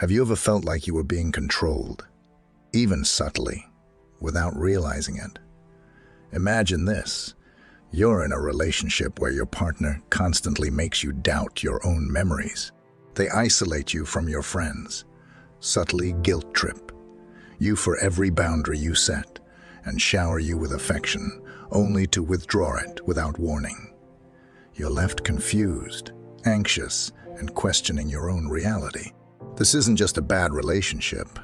Have you ever felt like you were being controlled, even subtly, without realizing it? Imagine this. You're in a relationship where your partner constantly makes you doubt your own memories. They isolate you from your friends, subtly guilt trip you for every boundary you set, and shower you with affection, only to withdraw it without warning. You're left confused, anxious, and questioning your own reality. This isn't just a bad relationship.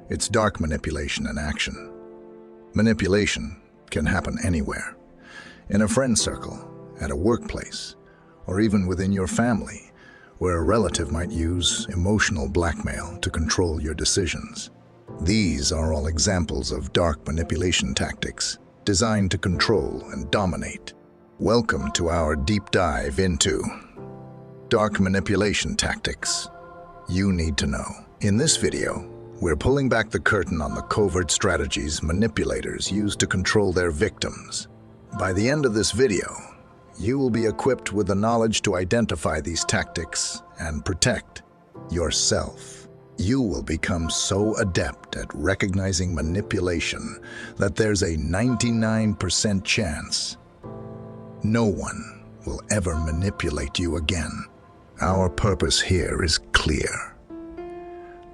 It's dark manipulation in action. Manipulation can happen anywhere. In a friend circle, at a workplace, or even within your family, where a relative might use emotional blackmail to control your decisions. These are all examples of dark manipulation tactics designed to control and dominate. Welcome to our deep dive into dark manipulation tactics you need to know. In this video, we're pulling back the curtain on the covert strategies manipulators use to control their victims. By the end of this video, you will be equipped with the knowledge to identify these tactics and protect yourself. You will become so adept at recognizing manipulation that there's a 99% chance no one will ever manipulate you again. Our purpose here is clear: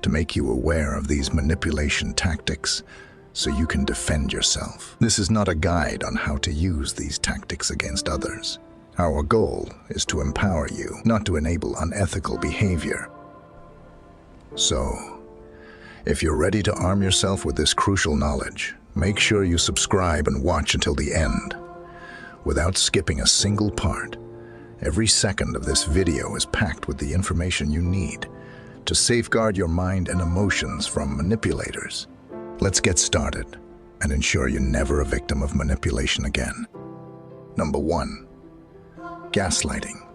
to make you aware of these manipulation tactics so you can defend yourself. This is not a guide on how to use these tactics against others. Our goal is to empower you, not to enable unethical behavior. So, if you're ready to arm yourself with this crucial knowledge, make sure you subscribe and watch until the end. Without skipping a single part, every second of this video is packed with the information you need to safeguard your mind and emotions from manipulators. Let's get started and ensure you're never a victim of manipulation again. Number 1. Gaslighting.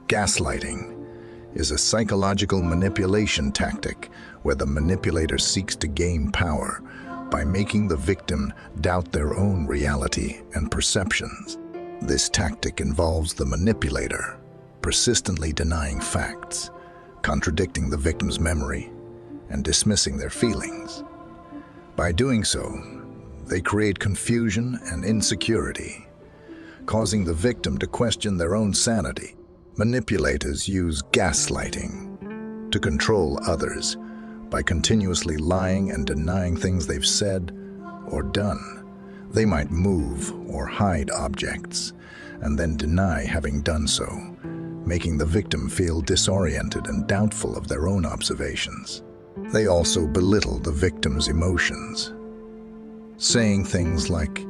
Gaslighting is a psychological manipulation tactic where the manipulator seeks to gain power by making the victim doubt their own reality and perceptions. This tactic involves the manipulator persistently denying facts, contradicting the victim's memory, and dismissing their feelings. By doing so, they create confusion and insecurity, causing the victim to question their own sanity. Manipulators use gaslighting to control others by continuously lying and denying things they've said or done. They might move or hide objects and then deny having done so, making the victim feel disoriented and doubtful of their own observations. They also belittle the victim's emotions, saying things like,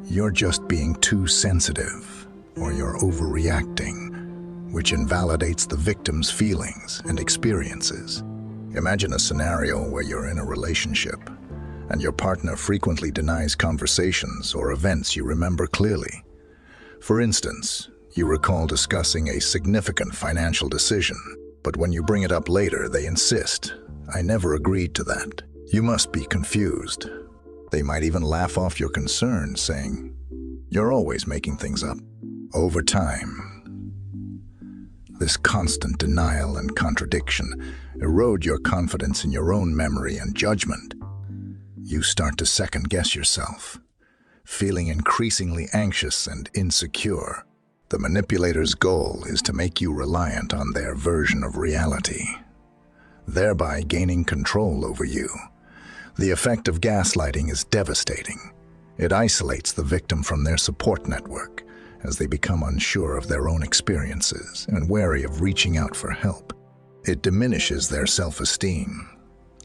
"You're just being too sensitive," or "You're overreacting," which invalidates the victim's feelings and experiences. Imagine a scenario where you're in a relationship and your partner frequently denies conversations or events you remember clearly. For instance, you recall discussing a significant financial decision, but when you bring it up later, they insist, "I never agreed to that." You must be confused. They might even laugh off your concerns, saying, "You're always making things up." Over time, this constant denial and contradiction erode your confidence in your own memory and judgment. You start to second-guess yourself, feeling increasingly anxious and insecure. The manipulator's goal is to make you reliant on their version of reality, thereby gaining control over you. The effect of gaslighting is devastating. It isolates the victim from their support network as they become unsure of their own experiences and wary of reaching out for help. It diminishes their self-esteem,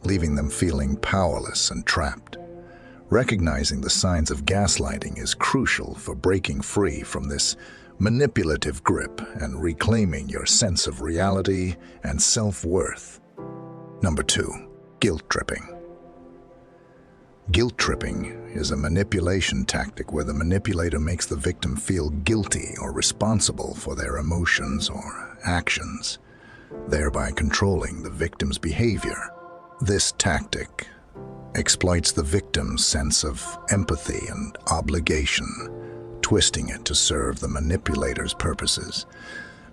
leaving them feeling powerless and trapped. Recognizing the signs of gaslighting is crucial for breaking free from this manipulative grip and reclaiming your sense of reality and self-worth. Number 2. Guilt tripping. Guilt tripping is a manipulation tactic where the manipulator makes the victim feel guilty or responsible for their emotions or actions, thereby controlling the victim's behavior. This tactic exploits the victim's sense of empathy and obligation, twisting it to serve the manipulator's purposes.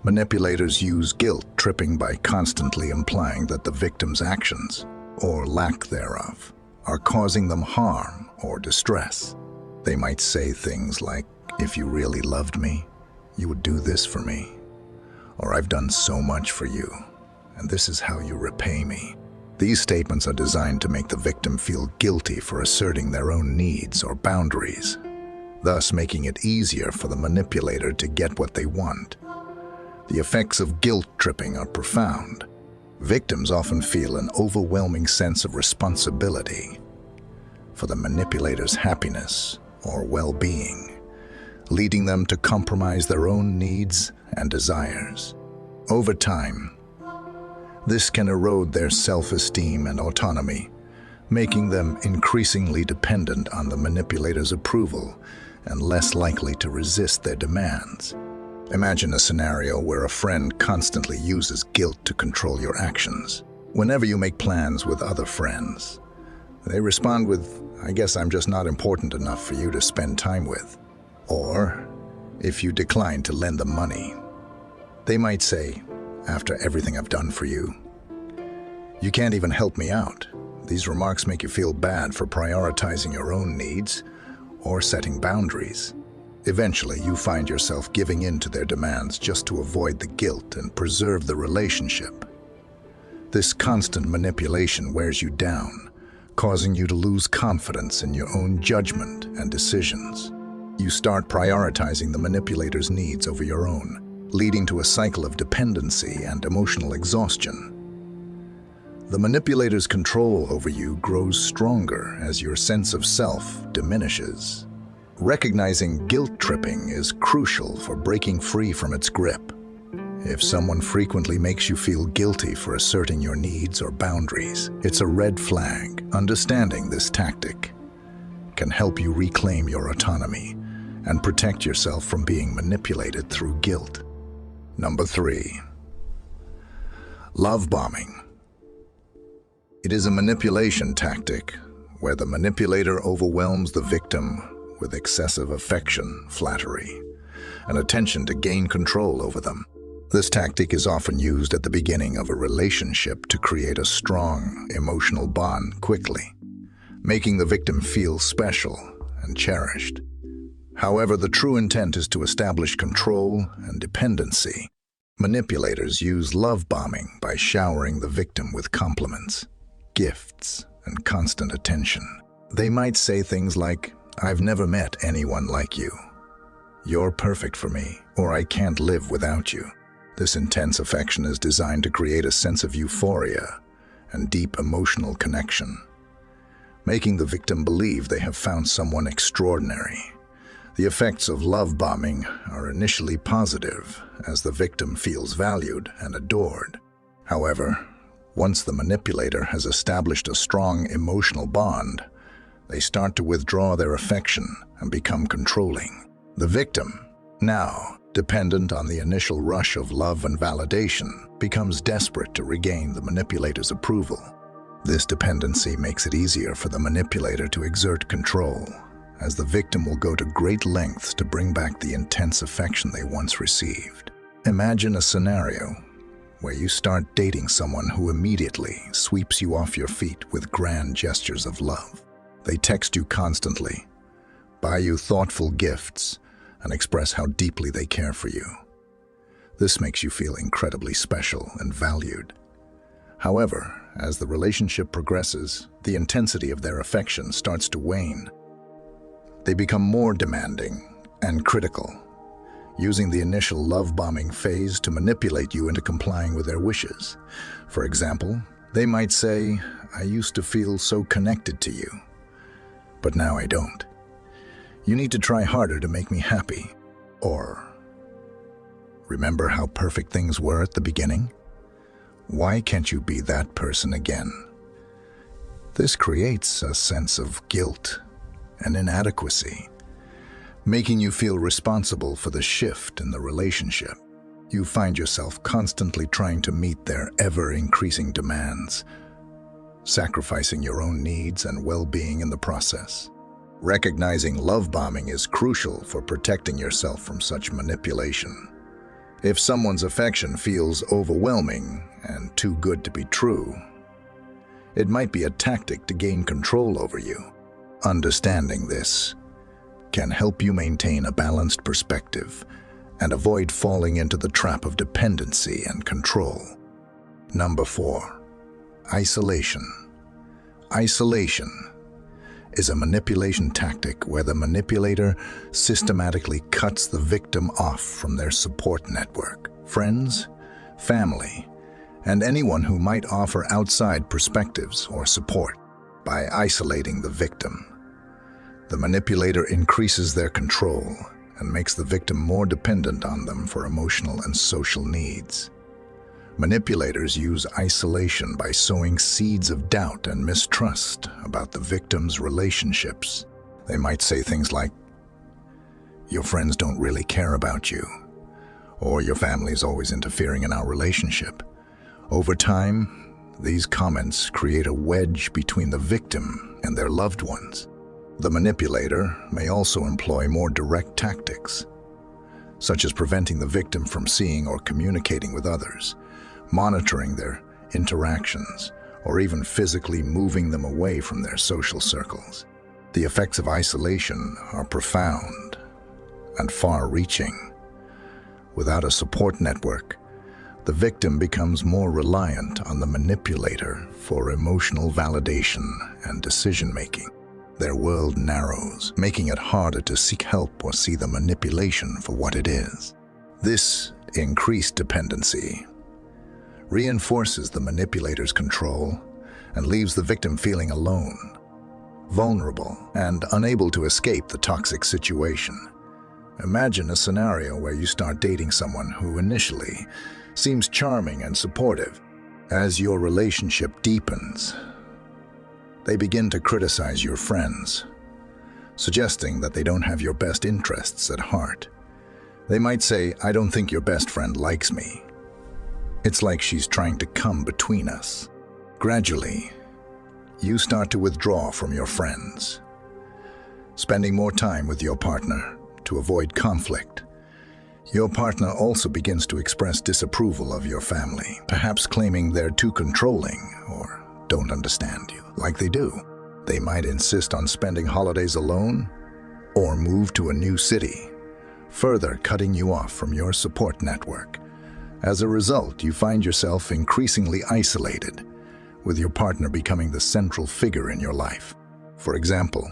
Manipulators use guilt tripping by constantly implying that the victim's actions, or lack thereof, are causing them harm or distress. They might say things like, "If you really loved me, you would do this for me," or "I've done so much for you, and this is how you repay me." These statements are designed to make the victim feel guilty for asserting their own needs or boundaries, thus making it easier for the manipulator to get what they want. The effects of guilt tripping are profound. Victims often feel an overwhelming sense of responsibility for the manipulator's happiness or well-being, leading them to compromise their own needs and desires. Over time, this can erode their self-esteem and autonomy, making them increasingly dependent on the manipulator's approval and less likely to resist their demands. Imagine a scenario where a friend constantly uses guilt to control your actions. Whenever you make plans with other friends, they respond with, "I guess I'm just not important enough for you to spend time with." Or, if you decline to lend them money, they might say, "After everything I've done for you, you can't even help me out." These remarks make you feel bad for prioritizing your own needs or setting boundaries. Eventually, you find yourself giving in to their demands just to avoid the guilt and preserve the relationship. This constant manipulation wears you down, causing you to lose confidence in your own judgment and decisions. You start prioritizing the manipulator's needs over your own, leading to a cycle of dependency and emotional exhaustion. The manipulator's control over you grows stronger as your sense of self diminishes. Recognizing guilt tripping is crucial for breaking free from its grip. If someone frequently makes you feel guilty for asserting your needs or boundaries, it's a red flag. Understanding this tactic can help you reclaim your autonomy and protect yourself from being manipulated through guilt. Number 3. Love bombing. It is a manipulation tactic where the manipulator overwhelms the victim with excessive affection, flattery, and attention to gain control over them. This tactic is often used at the beginning of a relationship to create a strong emotional bond quickly, making the victim feel special and cherished. However, the true intent is to establish control and dependency. Manipulators use love bombing by showering the victim with compliments, gifts, and constant attention. They might say things like, "I've never met anyone like you. You're perfect for me," or "I can't live without you." This intense affection is designed to create a sense of euphoria and deep emotional connection, making the victim believe they have found someone extraordinary. The effects of love bombing are initially positive as the victim feels valued and adored. However, once the manipulator has established a strong emotional bond, they start to withdraw their affection and become controlling. The victim, now dependent on the initial rush of love and validation, becomes desperate to regain the manipulator's approval. This dependency makes it easier for the manipulator to exert control, as the victim will go to great lengths to bring back the intense affection they once received. Imagine a scenario where you start dating someone who immediately sweeps you off your feet with grand gestures of love. They text you constantly, buy you thoughtful gifts, and express how deeply they care for you. This makes you feel incredibly special and valued. However, as the relationship progresses, the intensity of their affection starts to wane. They become more demanding and critical, using the initial love-bombing phase to manipulate you into complying with their wishes. For example, they might say, "I used to feel so connected to you, but now I don't. You need to try harder to make me happy." Or, "Remember how perfect things were at the beginning? Why can't you be that person again?" This creates a sense of guilt and inadequacy, making you feel responsible for the shift in the relationship. You find yourself constantly trying to meet their ever-increasing demands, sacrificing your own needs and well-being in the process. Recognizing love bombing is crucial for protecting yourself from such manipulation. If someone's affection feels overwhelming and too good to be true, it might be a tactic to gain control over you. Understanding this can help you maintain a balanced perspective and avoid falling into the trap of dependency and control. Number 4, isolation. Isolation is a manipulation tactic where the manipulator systematically cuts the victim off from their support network, friends, family, and anyone who might offer outside perspectives or support. By isolating the victim, the manipulator increases their control and makes the victim more dependent on them for emotional and social needs. Manipulators use isolation by sowing seeds of doubt and mistrust about the victim's relationships. They might say things like, "Your friends don't really care about you," or "Your family's always interfering in our relationship." Over time, these comments create a wedge between the victim and their loved ones. The manipulator may also employ more direct tactics, such as preventing the victim from seeing or communicating with others, monitoring their interactions, or even physically moving them away from their social circles. The effects of isolation are profound and far-reaching. Without a support network, the victim becomes more reliant on the manipulator for emotional validation and decision-making. Their world narrows, making it harder to seek help or see the manipulation for what it is. This increased dependency reinforces the manipulator's control and leaves the victim feeling alone, vulnerable, and unable to escape the toxic situation. Imagine a scenario where you start dating someone who initially seems charming and supportive. As your relationship deepens, they begin to criticize your friends, suggesting that they don't have your best interests at heart. They might say, "I don't think your best friend likes me. It's like she's trying to come between us." Gradually, you start to withdraw from your friends, spending more time with your partner to avoid conflict. Your partner also begins to express disapproval of your family, perhaps claiming they're too controlling or don't understand you like they do. They might insist on spending holidays alone or move to a new city, further cutting you off from your support network. As a result, you find yourself increasingly isolated, with your partner becoming the central figure in your life. For example,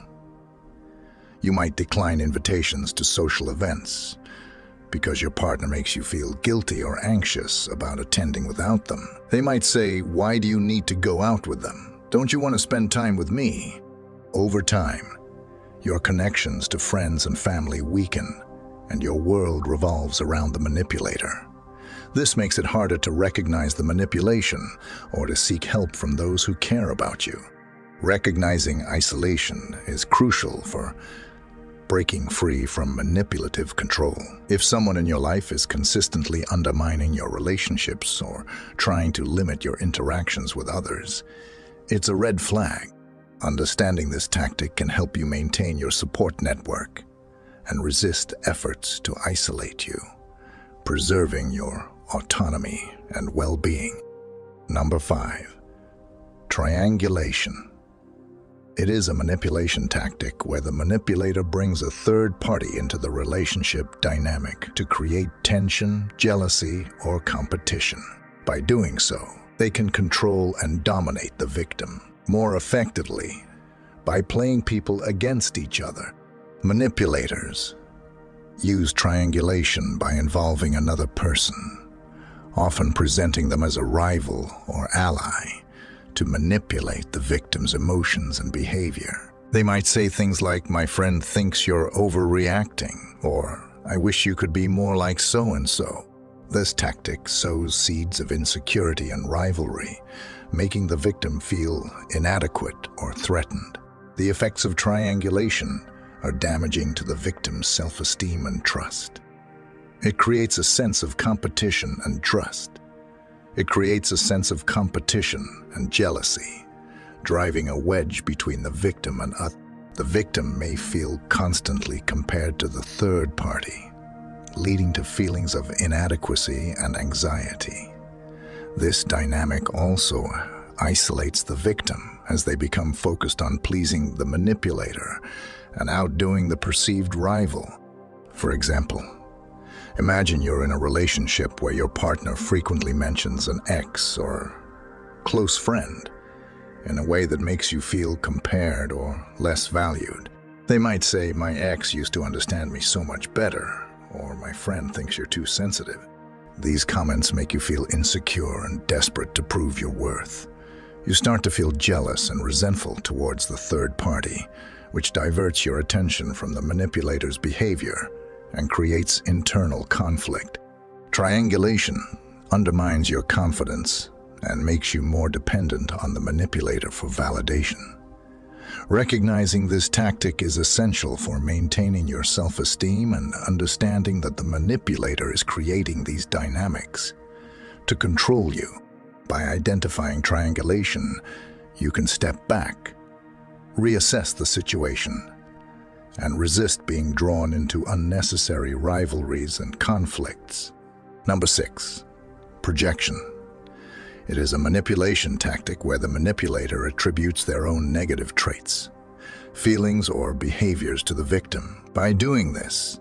you might decline invitations to social events because your partner makes you feel guilty or anxious about attending without them. They might say, "Why do you need to go out with them? Don't you want to spend time with me?" Over time, your connections to friends and family weaken, and your world revolves around the manipulator. This makes it harder to recognize the manipulation or to seek help from those who care about you. Recognizing isolation is crucial for breaking free from manipulative control. If someone in your life is consistently undermining your relationships or trying to limit your interactions with others, it's a red flag. Understanding this tactic can help you maintain your support network and resist efforts to isolate you, preserving your autonomy and well-being. Number 5, triangulation. It is a manipulation tactic where the manipulator brings a third party into the relationship dynamic to create tension, jealousy, or competition. By doing so, they can control and dominate the victim more effectively by playing people against each other. Manipulators use triangulation by involving another person, often presenting them as a rival or ally, to manipulate the victim's emotions and behavior. They might say things like, "My friend thinks you're overreacting," or "I wish you could be more like so-and-so." This tactic sows seeds of insecurity and rivalry, making the victim feel inadequate or threatened. The effects of triangulation are damaging to the victim's self-esteem and trust. It creates a sense of competition and trust. It creates a sense of competition and jealousy, driving a wedge between the victim and others. The victim may feel constantly compared to the third party, leading to feelings of inadequacy and anxiety. This dynamic also isolates the victim as they become focused on pleasing the manipulator and outdoing the perceived rival. For example, imagine you're in a relationship where your partner frequently mentions an ex or close friend in a way that makes you feel compared or less valued. They might say, "My ex used to understand me so much better," or "My friend thinks you're too sensitive." These comments make you feel insecure and desperate to prove your worth. You start to feel jealous and resentful towards the third party, which diverts your attention from the manipulator's behavior and creates internal conflict. Triangulation undermines your confidence and makes you more dependent on the manipulator for validation. Recognizing this tactic is essential for maintaining your self-esteem and understanding that the manipulator is creating these dynamics to control you. By identifying triangulation, you can step back, reassess the situation, and resist being drawn into unnecessary rivalries and conflicts. Number 6, projection. It is a manipulation tactic where the manipulator attributes their own negative traits, feelings, or behaviors to the victim. By doing this,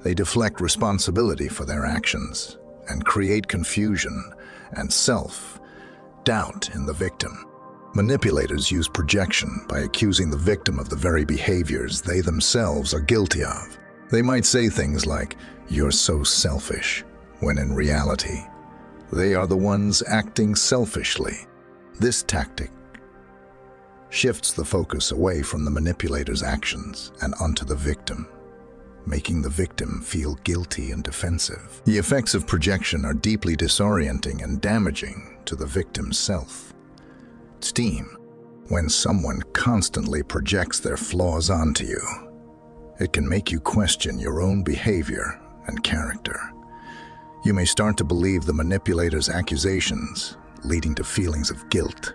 they deflect responsibility for their actions and create confusion and self-doubt in the victim. Manipulators use projection by accusing the victim of the very behaviors they themselves are guilty of. They might say things like, "You're so selfish," when in reality, they are the ones acting selfishly. This tactic shifts the focus away from the manipulator's actions and onto the victim, making the victim feel guilty and defensive. The effects of projection are deeply disorienting and damaging to the victim's self-esteem. When someone constantly projects their flaws onto you, it can make you question your own behavior and character. You may start to believe the manipulator's accusations, leading to feelings of guilt,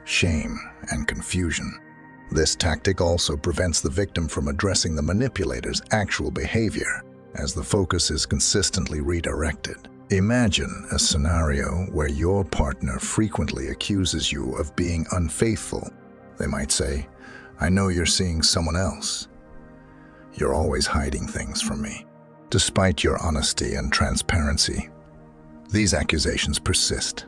shame, and confusion. This tactic also prevents the victim from addressing the manipulator's actual behavior, as the focus is consistently redirected. Imagine a scenario where your partner frequently accuses you of being unfaithful. They might say, "I know you're seeing someone else. You're always hiding things from me." Despite your honesty and transparency, these accusations persist.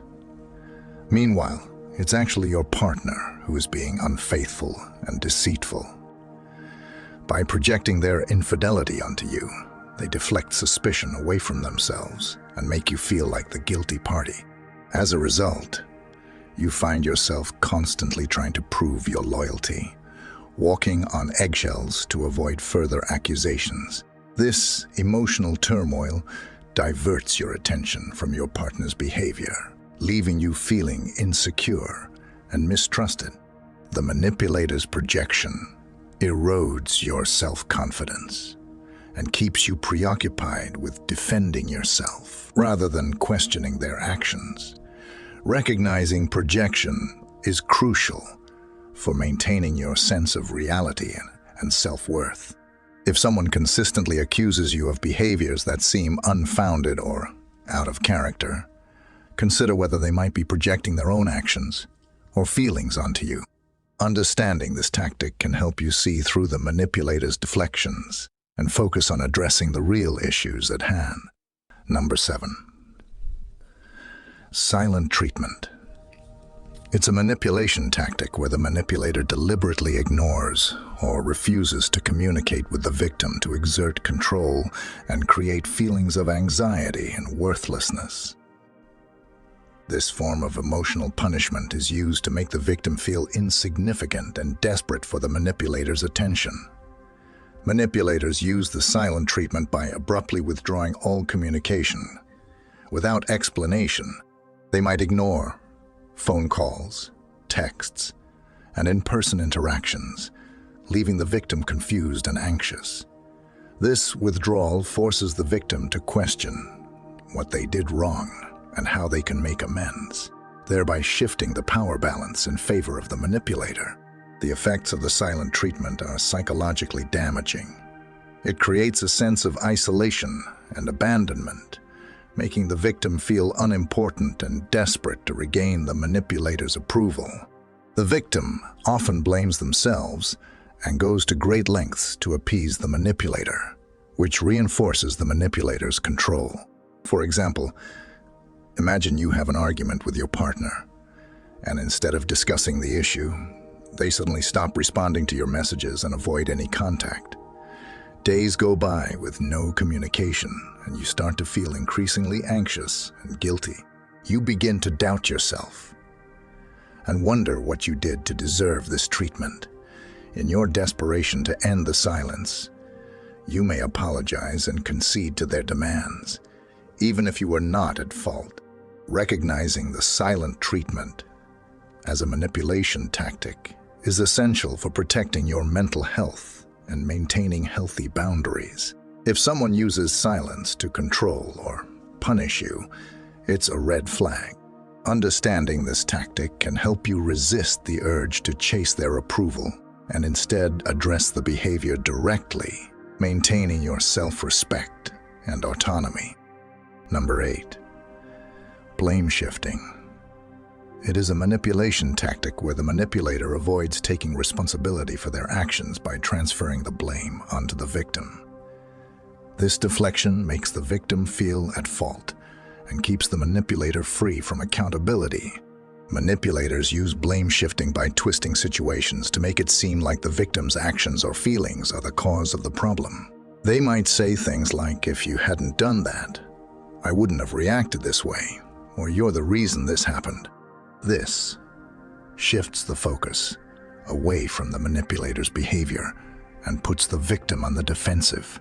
Meanwhile, it's actually your partner who is being unfaithful and deceitful. By projecting their infidelity onto you, they deflect suspicion away from themselves and make you feel like the guilty party. As a result, you find yourself constantly trying to prove your loyalty, walking on eggshells to avoid further accusations. This emotional turmoil diverts your attention from your partner's behavior, leaving you feeling insecure and mistrusted. The manipulator's projection erodes your self-confidence and keeps you preoccupied with defending yourself rather than questioning their actions. Recognizing projection is crucial for maintaining your sense of reality and self-worth. If someone consistently accuses you of behaviors that seem unfounded or out of character, consider whether they might be projecting their own actions or feelings onto you. Understanding this tactic can help you see through the manipulator's deflections and focus on addressing the real issues at hand. Number 7. Silent treatment. It's a manipulation tactic where the manipulator deliberately ignores or refuses to communicate with the victim to exert control and create feelings of anxiety and worthlessness. This form of emotional punishment is used to make the victim feel insignificant and desperate for the manipulator's attention. Manipulators use the silent treatment by abruptly withdrawing all communication. Without explanation, they might ignore phone calls, texts, and in-person interactions, leaving the victim confused and anxious. This withdrawal forces the victim to question what they did wrong and how they can make amends, thereby shifting the power balance in favor of the manipulator. The effects of the silent treatment are psychologically damaging. It creates a sense of isolation and abandonment, making the victim feel unimportant and desperate to regain the manipulator's approval. The victim often blames themselves and goes to great lengths to appease the manipulator, which reinforces the manipulator's control. For example, imagine you have an argument with your partner, and instead of discussing the issue, they suddenly stop responding to your messages and avoid any contact. Days go by with no communication, and you start to feel increasingly anxious and guilty. You begin to doubt yourself and wonder what you did to deserve this treatment. In your desperation to end the silence, you may apologize and concede to their demands, even if you were not at fault. Recognizing the silent treatment as a manipulation tactic is essential for protecting your mental health and maintaining healthy boundaries. If someone uses silence to control or punish you, it's a red flag. Understanding this tactic can help you resist the urge to chase their approval and instead address the behavior directly, maintaining your self-respect and autonomy. Number 8. Blame shifting. It is a manipulation tactic where the manipulator avoids taking responsibility for their actions by transferring the blame onto the victim. This deflection makes the victim feel at fault and keeps the manipulator free from accountability. Manipulators use blame shifting by twisting situations to make it seem like the victim's actions or feelings are the cause of the problem. They might say things like, "If you hadn't done that, I wouldn't have reacted this way," or "You're the reason this happened." This shifts the focus away from the manipulator's behavior and puts the victim on the defensive.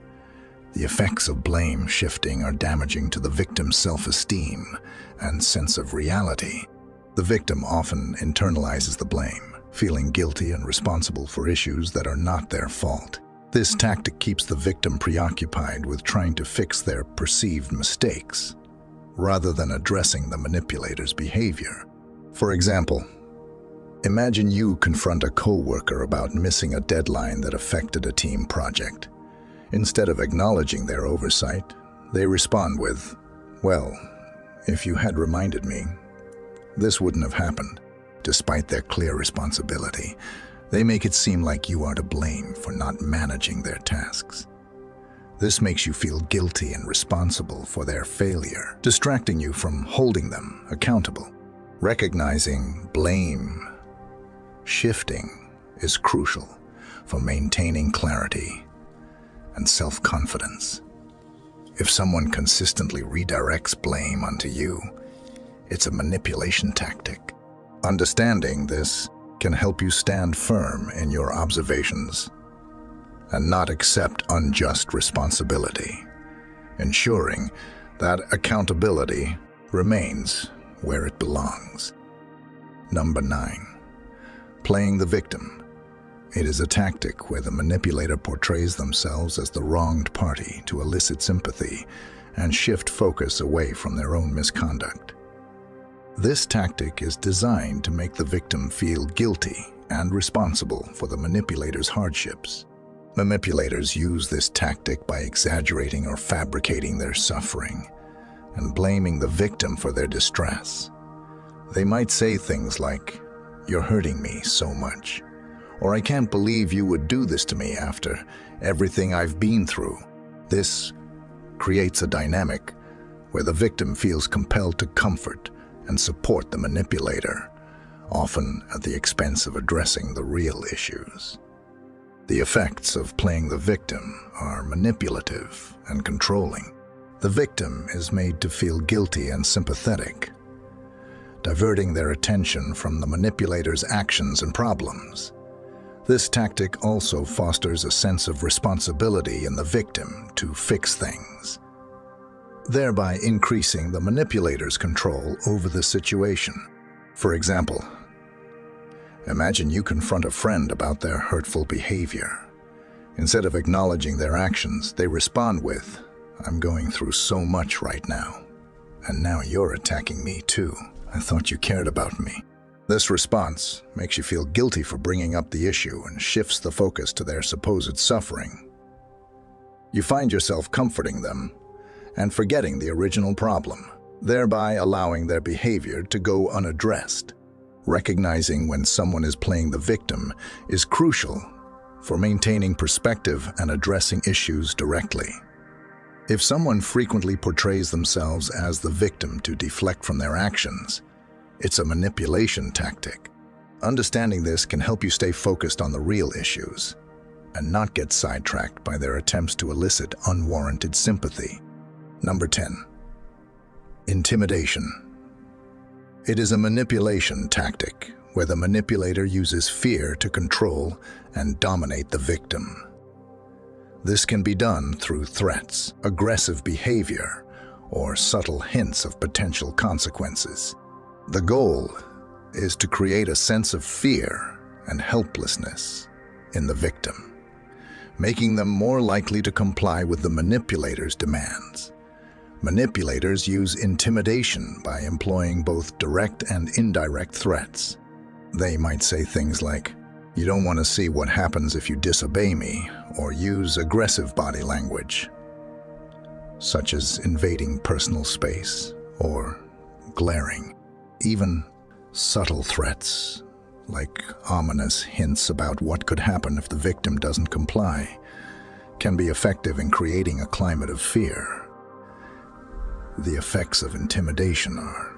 The effects of blame shifting are damaging to the victim's self-esteem and sense of reality. The victim often internalizes the blame, feeling guilty and responsible for issues that are not their fault. This tactic keeps the victim preoccupied with trying to fix their perceived mistakes, rather than addressing the manipulator's behavior. For example, imagine you confront a coworker about missing a deadline that affected a team project. Instead of acknowledging their oversight, they respond with, "Well, if you had reminded me, this wouldn't have happened." Despite their clear responsibility, they make it seem like you are to blame for not managing their tasks. This makes you feel guilty and responsible for their failure, distracting you from holding them accountable. Recognizing blame shifting is crucial for maintaining clarity and self-confidence. If someone consistently redirects blame onto you, it's a manipulation tactic. Understanding this can help you stand firm in your observations and not accept unjust responsibility, ensuring that accountability remains where it belongs. Number 9. Playing the victim. It is a tactic where the manipulator portrays themselves as the wronged party to elicit sympathy and shift focus away from their own misconduct. This tactic is designed to make the victim feel guilty and responsible for the manipulator's hardships. Manipulators use this tactic by exaggerating or fabricating their suffering and blaming the victim for their distress. They might say things like, "You're hurting me so much," or "I can't believe you would do this to me after everything I've been through." This creates a dynamic where the victim feels compelled to comfort and support the manipulator, often at the expense of addressing the real issues. The effects of playing the victim are manipulative and controlling. The victim is made to feel guilty and sympathetic, diverting their attention from the manipulator's actions and problems. This tactic also fosters a sense of responsibility in the victim to fix things, thereby increasing the manipulator's control over the situation. For example, imagine you confront a friend about their hurtful behavior. Instead of acknowledging their actions, they respond with, "I'm going through so much right now, and now you're attacking me too. I thought you cared about me." This response makes you feel guilty for bringing up the issue and shifts the focus to their supposed suffering. You find yourself comforting them and forgetting the original problem, thereby allowing their behavior to go unaddressed. Recognizing when someone is playing the victim is crucial for maintaining perspective and addressing issues directly. If someone frequently portrays themselves as the victim to deflect from their actions, it's a manipulation tactic. Understanding this can help you stay focused on the real issues and not get sidetracked by their attempts to elicit unwarranted sympathy. Number 10. Intimidation. It is a manipulation tactic where the manipulator uses fear to control and dominate the victim. This can be done through threats, aggressive behavior, or subtle hints of potential consequences. The goal is to create a sense of fear and helplessness in the victim, making them more likely to comply with the manipulator's demands. Manipulators use intimidation by employing both direct and indirect threats. They might say things like, "You don't want to see what happens if you disobey me," or use aggressive body language, such as invading personal space or glaring. Even subtle threats, like ominous hints about what could happen if the victim doesn't comply, can be effective in creating a climate of fear. The effects of intimidation are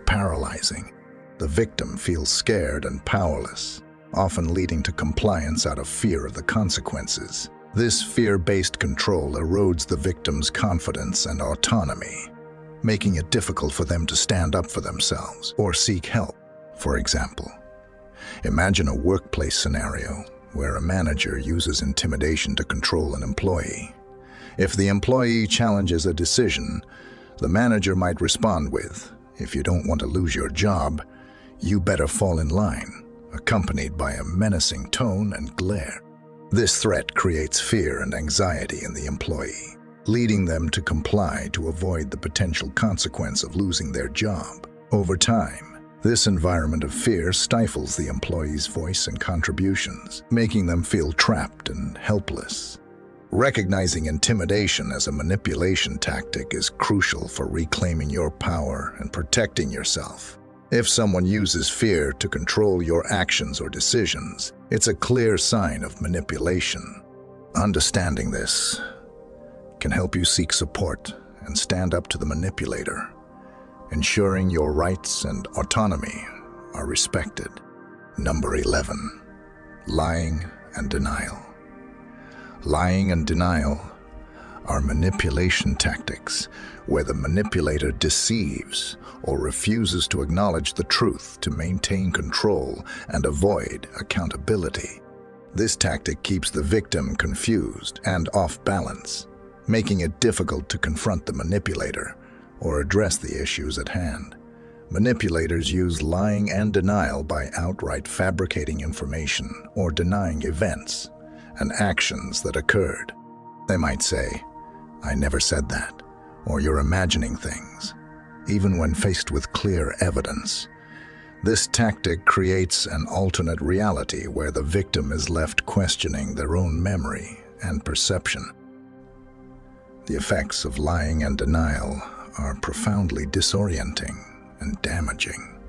paralyzing. The victim feels scared and powerless, often leading to compliance out of fear of the consequences. This fear-based control erodes the victim's confidence and autonomy, making it difficult for them to stand up for themselves or seek help. For example, imagine a workplace scenario where a manager uses intimidation to control an employee. If the employee challenges a decision, the manager might respond with, "If you don't want to lose your job, you better fall in line," accompanied by a menacing tone and glare. This threat creates fear and anxiety in the employee, leading them to comply to avoid the potential consequence of losing their job. Over time, this environment of fear stifles the employee's voice and contributions, making them feel trapped and helpless. Recognizing intimidation as a manipulation tactic is crucial for reclaiming your power and protecting yourself. If someone uses fear to control your actions or decisions, it's a clear sign of manipulation. Understanding this can help you seek support and stand up to the manipulator, ensuring your rights and autonomy are respected. Number 11. Lying and denial. Lying and denial are manipulation tactics where the manipulator deceives or refuses to acknowledge the truth to maintain control and avoid accountability. This tactic keeps the victim confused and off balance, making it difficult to confront the manipulator or address the issues at hand. Manipulators use lying and denial by outright fabricating information or denying events and actions that occurred. They might say, "I never said that," or "You're imagining things," even when faced with clear evidence. This tactic creates an alternate reality where the victim is left questioning their own memory and perception. The effects of lying and denial are profoundly disorienting and damaging.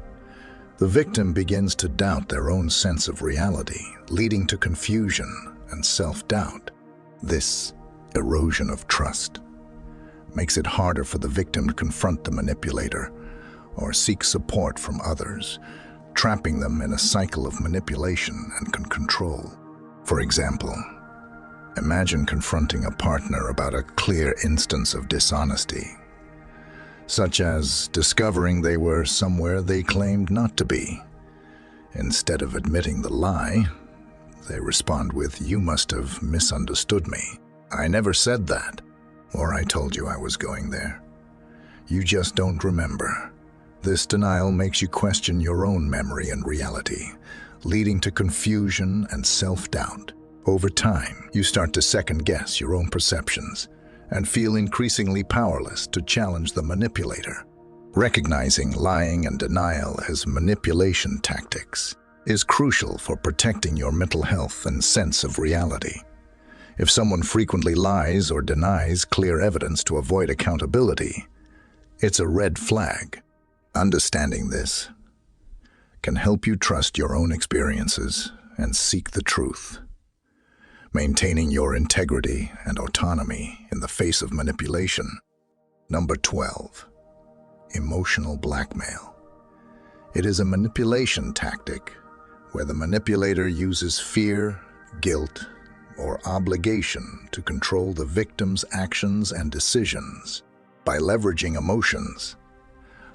The victim begins to doubt their own sense of reality, leading to confusion and self-doubt. This erosion of trust makes it harder for the victim to confront the manipulator or seek support from others, trapping them in a cycle of manipulation and control. For example, imagine confronting a partner about a clear instance of dishonesty, such as discovering they were somewhere they claimed not to be. Instead of admitting the lie, they respond with, "You must have misunderstood me. I never said that," or "I told you I was going there. You just don't remember." This denial makes you question your own memory and reality, leading to confusion and self-doubt. Over time, you start to second-guess your own perceptions and feel increasingly powerless to challenge the manipulator. Recognizing lying and denial as manipulation tactics is crucial for protecting your mental health and sense of reality. If someone frequently lies or denies clear evidence to avoid accountability, it's a red flag. Understanding this can help you trust your own experiences and seek the truth, maintaining your integrity and autonomy in the face of manipulation. Number 12. Emotional blackmail. It is a manipulation tactic where the manipulator uses fear, guilt, or obligation to control the victim's actions and decisions. By leveraging emotions,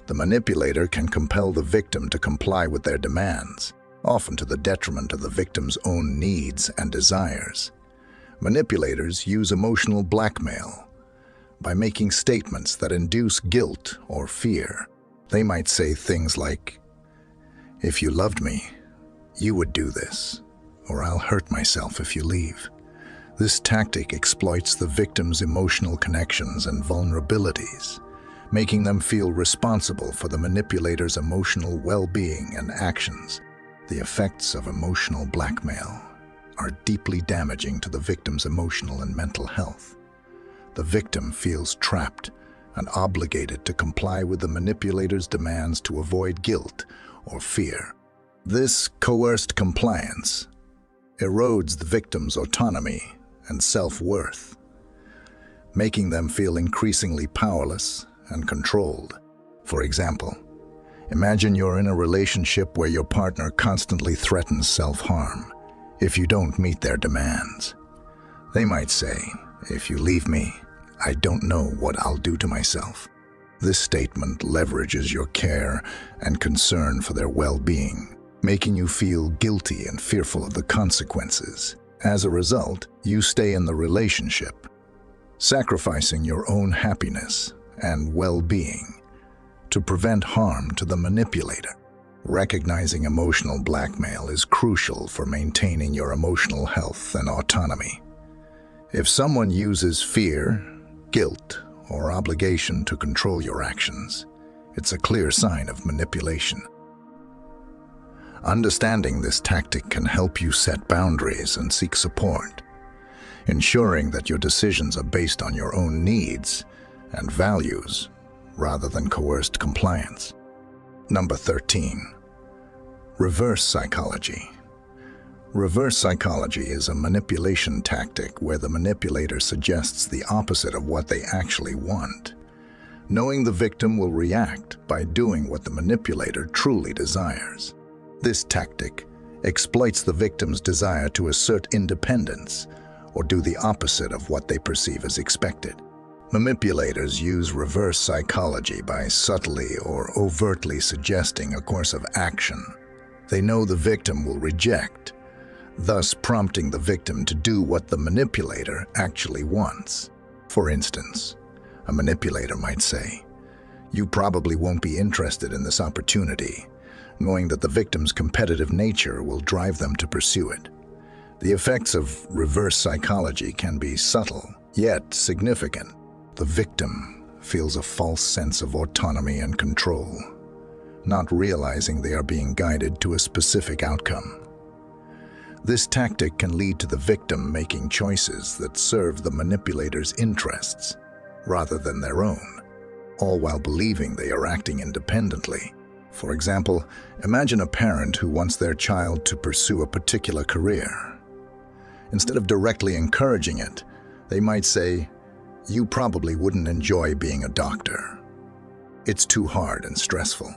the manipulator can compel the victim to comply with their demands, often to the detriment of the victim's own needs and desires. Manipulators use emotional blackmail by making statements that induce guilt or fear. They might say things like, "If you loved me, you would do this," or "I'll hurt myself if you leave." This tactic exploits the victim's emotional connections and vulnerabilities, making them feel responsible for the manipulator's emotional well-being and actions. The effects of emotional blackmail are deeply damaging to the victim's emotional and mental health. The victim feels trapped and obligated to comply with the manipulator's demands to avoid guilt or fear. This coerced compliance erodes the victim's autonomy and self-worth, making them feel increasingly powerless and controlled. For example, imagine you're in a relationship where your partner constantly threatens self-harm if you don't meet their demands. They might say, "If you leave me, I don't know what I'll do to myself." This statement leverages your care and concern for their well-being, making you feel guilty and fearful of the consequences. As a result, you stay in the relationship, sacrificing your own happiness and well-being to prevent harm to the manipulator. Recognizing emotional blackmail is crucial for maintaining your emotional health and autonomy. If someone uses fear, guilt, or obligation to control your actions, it's a clear sign of manipulation. Understanding this tactic can help you set boundaries and seek support, ensuring that your decisions are based on your own needs and values rather than coerced compliance. Number 13. Reverse psychology. Reverse psychology is a manipulation tactic where the manipulator suggests the opposite of what they actually want, knowing the victim will react by doing what the manipulator truly desires. This tactic exploits the victim's desire to assert independence or do the opposite of what they perceive as expected. Manipulators use reverse psychology by subtly or overtly suggesting a course of action they know the victim will reject, thus prompting the victim to do what the manipulator actually wants. For instance, a manipulator might say, "You probably won't be interested in this opportunity," knowing that the victim's competitive nature will drive them to pursue it. The effects of reverse psychology can be subtle, yet significant. The victim feels a false sense of autonomy and control, not realizing they are being guided to a specific outcome. This tactic can lead to the victim making choices that serve the manipulator's interests rather than their own, all while believing they are acting independently. For example, imagine a parent who wants their child to pursue a particular career. Instead of directly encouraging it, they might say, "You probably wouldn't enjoy being a doctor. It's too hard and stressful."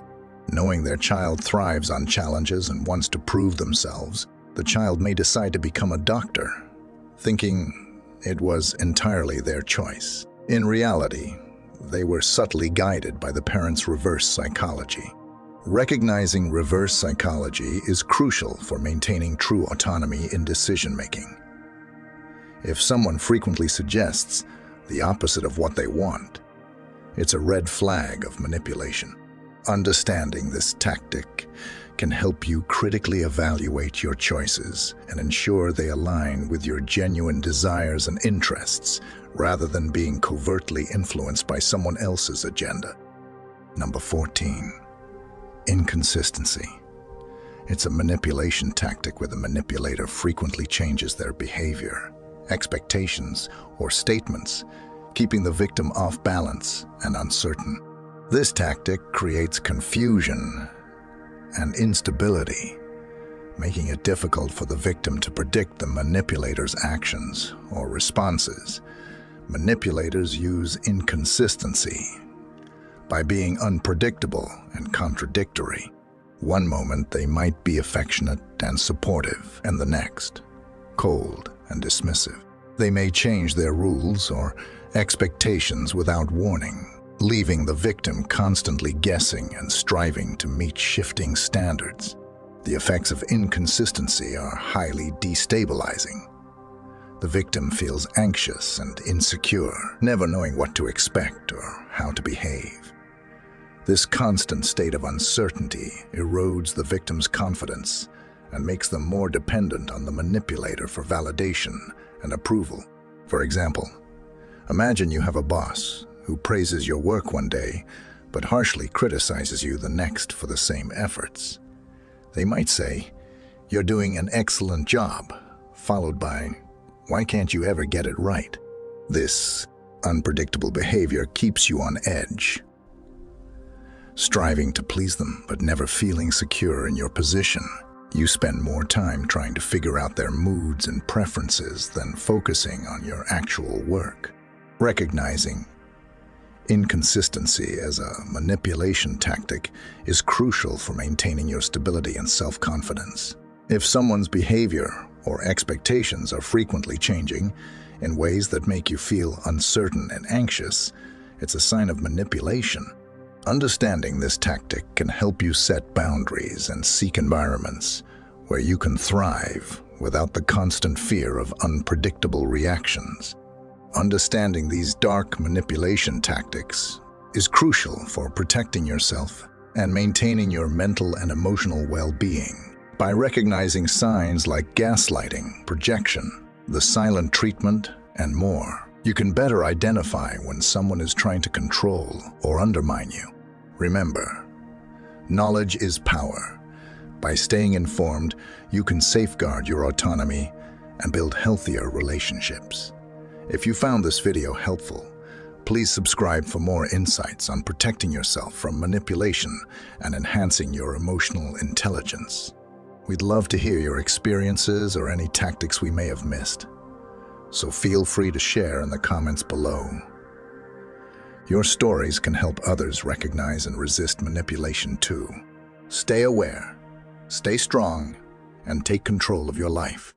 Knowing their child thrives on challenges and wants to prove themselves, the child may decide to become a doctor, thinking it was entirely their choice. In reality, they were subtly guided by the parent's reverse psychology. Recognizing reverse psychology is crucial for maintaining true autonomy in decision-making. If someone frequently suggests the opposite of what they want, it's a red flag of manipulation. Understanding this tactic can help you critically evaluate your choices and ensure they align with your genuine desires and interests rather than being covertly influenced by someone else's agenda. Number 14. Inconsistency. It's a manipulation tactic where the manipulator frequently changes their behavior, expectations, or statements, keeping the victim off balance and uncertain. This tactic creates confusion and instability, making it difficult for the victim to predict the manipulator's actions or responses. Manipulators use inconsistency by being unpredictable and contradictory. One moment they might be affectionate and supportive, and the next, cold and dismissive. They may change their rules or expectations without warning, leaving the victim constantly guessing and striving to meet shifting standards. The effects of inconsistency are highly destabilizing. The victim feels anxious and insecure, never knowing what to expect or how to behave. This constant state of uncertainty erodes the victim's confidence and makes them more dependent on the manipulator for validation and approval. For example, imagine you have a boss who praises your work one day but harshly criticizes you the next for the same efforts. They might say, "You're doing an excellent job," followed by, "Why can't you ever get it right?" This unpredictable behavior keeps you on edge, striving to please them but never feeling secure in your position. You spend more time trying to figure out their moods and preferences than focusing on your actual work. Recognizing inconsistency as a manipulation tactic is crucial for maintaining your stability and self-confidence. If someone's behavior or expectations are frequently changing in ways that make you feel uncertain and anxious, it's a sign of manipulation. Understanding this tactic can help you set boundaries and seek environments where you can thrive without the constant fear of unpredictable reactions. Understanding these dark manipulation tactics is crucial for protecting yourself and maintaining your mental and emotional well-being. By recognizing signs like gaslighting, projection, the silent treatment, and more, you can better identify when someone is trying to control or undermine you. Remember, knowledge is power. By staying informed, you can safeguard your autonomy and build healthier relationships. If you found this video helpful, please subscribe for more insights on protecting yourself from manipulation and enhancing your emotional intelligence. We'd love to hear your experiences or any tactics we may have missed, so feel free to share in the comments below. Your stories can help others recognize and resist manipulation too. Stay aware, stay strong, and take control of your life.